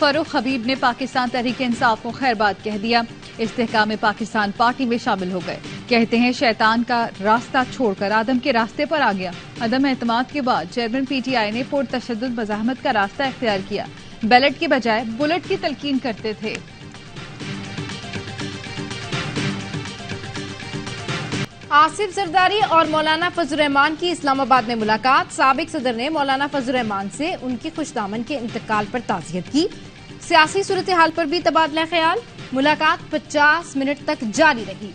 فاروق حبیب نے پاکستان تحریک انصاف کو خیرباد کہہ دیا۔ استحکام پاکستان پارٹی میں شامل ہو گئے۔ کہتے ہیں شیطان کا راستہ چھوڑ کر آدم کے راستے پر آ گیا۔ عدم اعتماد کے بعد چیئرمین پی ٹی آئی نے پرتشدد مزاحمت کا راستہ اختیار کیا۔ بیلٹ کی بجائے بلٹ کی تلقین کرتے تھے۔ آصف زرداری اور مولانا فضل الرحمان کی اسلام آباد میں ملاقات۔ سابق صدر نے مولانا فضل الرحمان سے ان کی خوش دامن کے انتقال پر تعزیت کی۔ سیاسی صورتحال پر بھی تبادلہ خیال۔ ملاقات 50 منٹ تک جاری رہی۔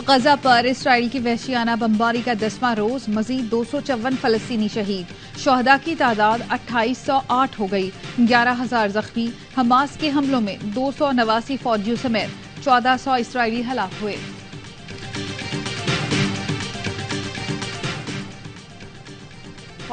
غزہ پر اسرائیل کی وحشیانہ بمباری کا 10واں روز، مزید 254 فلسطینی شہید۔ شہداء کی تعداد 2808 ہو گئی، 11,000 زخمی۔ حماس کے حملوں میں 289 فوجیوں سمیت 1400 اسرائیلی ہلاک ہوئے۔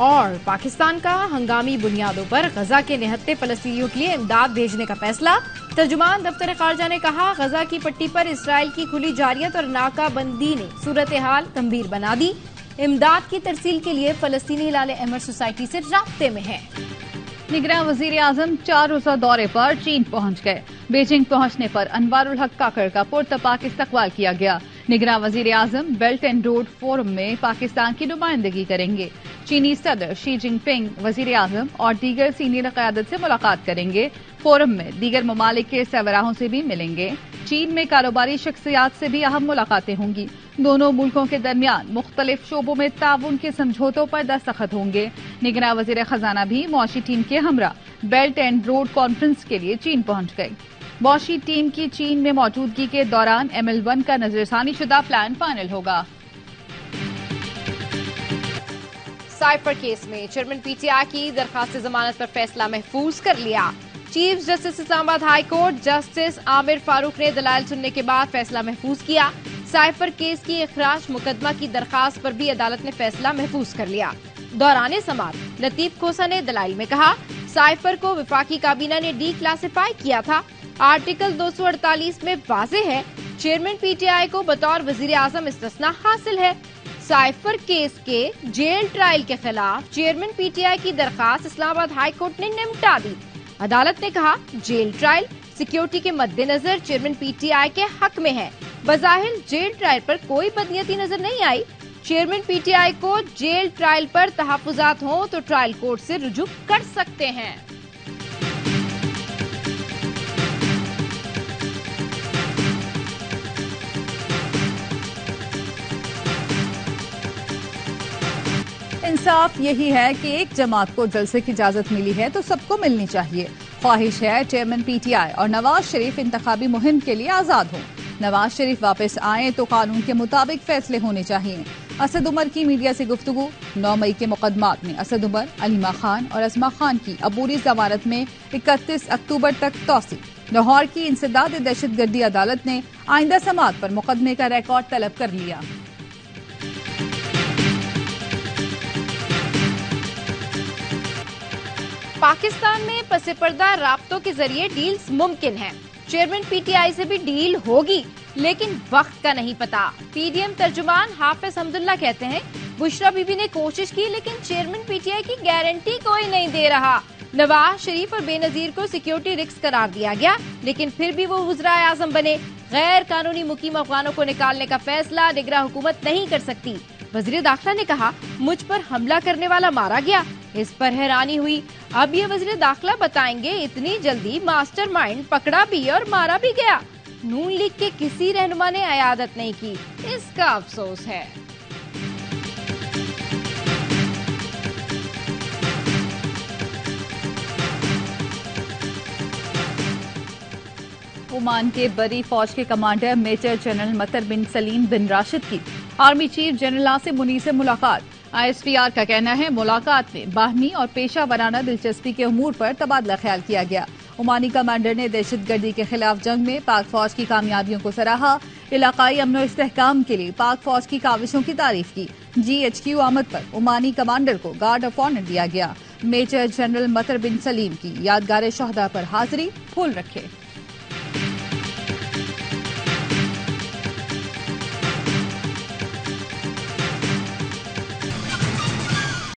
اور پاکستان کا ہنگامی بنیادوں پر غزہ کے نہتے فلسطینیوں کے لیے امداد بھیجنے کا فیصلہ۔ ترجمان دفتر خارجہ نے کہا، غزہ کی پٹی پر اسرائیل کی کھلی جارحیت اور ناکہ بندی نے صورتحال گمبھیر بنا دی۔ امداد کی ترسیل کے لیے فلسطینی ہلال احمر سوسائٹی سے رابطے میں ہیں۔ نگراں وزیر اعظم 4 روزہ دورے پر چین پہنچ گئے۔ بیجنگ پہنچنے پر انوار الحق کاکڑ کا پرتپاک استقبال کیا گیا۔ نگراں وزیر اعظم بیلٹ اینڈ روڈ فورم میں پاکستان کی نمائندگی کریں گے۔ چینی صدر شی جن پنگ وزیر اعظم اور دیگر سینئر قیادت سے ملاقات کریں گے۔ فورم میں دیگر ممالک کے سربراہوں سے بھی ملیں گے۔ چین میں کاروباری شخصیات سے بھی اہم ملاقاتیں ہوں گی۔ دونوں ملکوں کے درمیان مختلف شعبوں میں تعاون کے سمجھوتوں پر دستخط ہوں گے۔ نگراں وزیر خزانہ بھی معاشی ٹیم کے ہمراہ بیلٹ اینڈ روڈ کانفرنس کے لیے چین پہنچ گئی۔ معاشی ٹیم کی چین میں موجودگی کے دوران ML1 کا نظرثانی شدہ پلان فائنل ہوگا۔ سائفر کیس میں چیئرمین پی ٹی آئی کی درخواست ضمانت پر فیصلہ محفوظ کر لیا۔ چیف جسٹس اسلام آباد ہائی کورٹ جسٹس عامر فاروق نے دلائل سننے کے بعد فیصلہ محفوظ کیا۔ سائفر کیس کی اخراج مقدمہ کی درخواست پر بھی عدالت نے فیصلہ محفوظ کر لیا۔ دوران سماعت لطیف کھوسہ نے دلائل میں کہا، سائفر کو وفاقی کابینہ نے ڈی کلاسیفائی کیا تھا۔ آرٹیکل 248 میں واضح ہے، چیئرمین پی ٹی آئی کو بطور وزیر اعظم استثناء حاصل ہے۔ سائفر کیس کے جیل ٹرائل کے خلاف چیئرمین پی ٹی آئی کی درخواست اسلام آباد ہائی کورٹ نے نمٹا دی۔ عدالت نے کہا، جیل ٹرائل سیکیورٹی کے مد نظر چیئرمین پی ٹی آئی کے حق میں ہے۔ بظاہر جیل ٹرائل پر کوئی بدنیتی نظر نہیں آئی۔ چیئرمین پی ٹی آئی کو جیل ٹرائل پر تحفظات ہوں تو ٹرائل کورٹ سے رجوع کر سکتے ہیں۔ انصاف یہی ہے کہ ایک جماعت کو جلسے کی اجازت ملی ہے تو سب کو ملنی چاہیے۔ خواہش ہے چیئرمین پی ٹی آئی اور نواز شریف انتخابی مہم کے لیے آزاد ہوں۔ نواز شریف واپس آئیں تو قانون کے مطابق فیصلے ہونے چاہیے۔ اسد عمر کی میڈیا سے گفتگو۔ 9 مئی کے مقدمات میں اسد عمر، علیمہ خان اور اسما خان کی عبوری ضمانت میں 31 اکتوبر تک توسیع۔ لاہور کی انسداد دہشت گردی عدالت نے آئندہ سماعت پر مقدمے کا ریکارڈ طلب کر لیا۔ پاکستان میں پس پردہ رابطوں کے ذریعے ڈیلز ممکن ہیں۔ چیئرمین پی ٹی آئی سے بھی ڈیل ہوگی، لیکن وقت کا نہیں پتا۔ پی ڈی ایم ترجمان حافظ حمداللہ کہتے ہیں، بشرا بی بی نے کوشش کی لیکن چیئرمین پی ٹی آئی کی گارنٹی کوئی نہیں دے رہا۔ نواز شریف اور بے نظیر کو سیکیورٹی رسک قرار دیا گیا، لیکن پھر بھی وہ وزرائے اعظم بنے۔ غیر قانونی مقیم افغانوں کو نکالنے کا فیصلہ نگراں حکومت نہیں کر سکتی۔ وزیر داخلہ نے کہا، مجھ پر حملہ کرنے والا مارا گیا، اس پر حیرانی ہوئی۔ اب یہ وزیر داخلہ بتائیں گے اتنی جلدی ماسٹر مائنڈ پکڑا بھی اور مارا بھی گیا۔ نون لیگ کے کسی رہنما نے عیادت نہیں کی، اس کا افسوس ہے۔ عمان کے بری فوج کے کمانڈر میجر جنرل مطر بن سلیم بن راشد کی آرمی چیف جنرل ناصر منیر سے ملاقات۔ ISPR کا کہنا ہے، ملاقات میں باہمی اور پیشہ ورانہ دلچسپی کے امور پر تبادلہ خیال کیا گیا۔ عمانی کمانڈر نے دہشت گردی کے خلاف جنگ میں پاک فوج کی کامیابیوں کو سراہا۔ علاقائی امن و استحکام کے لیے پاک فوج کی کاوشوں کی تعریف کی۔ GHQ آمد پر عمانی کمانڈر کو گارڈ آف آنر دیا گیا۔ میجر جنرل مطر بن سلیم کی یادگار شہداء پر حاضری پھول رکھے۔